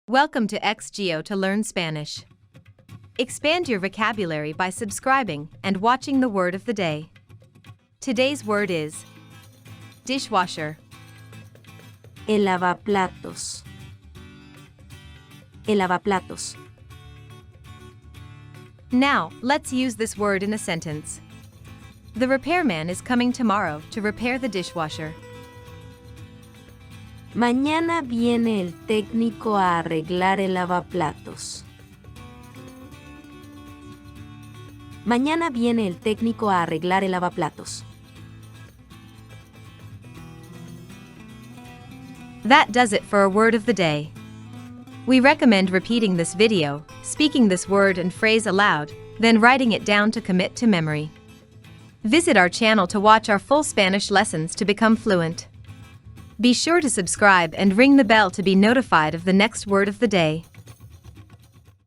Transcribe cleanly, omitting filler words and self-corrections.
Welcome to X-Geo to learn Spanish. Expand your vocabulary by subscribing and watching the word of the day. Today's word is dishwasher. El lavaplatos. El lavaplatos. Now, let's use this word in a sentence. The repairman is coming tomorrow to repair the dishwasher. Mañana viene el técnico a arreglar el lavaplatos. Mañana viene el técnico a arreglar el lavaplatos. That does it for a word of the day. We recommend repeating this video, speaking this word and phrase aloud, then writing it down to commit to memory. Visit our channel to watch our full Spanish lessons to become fluent. Be sure to subscribe and ring the bell to be notified of the next word of the day.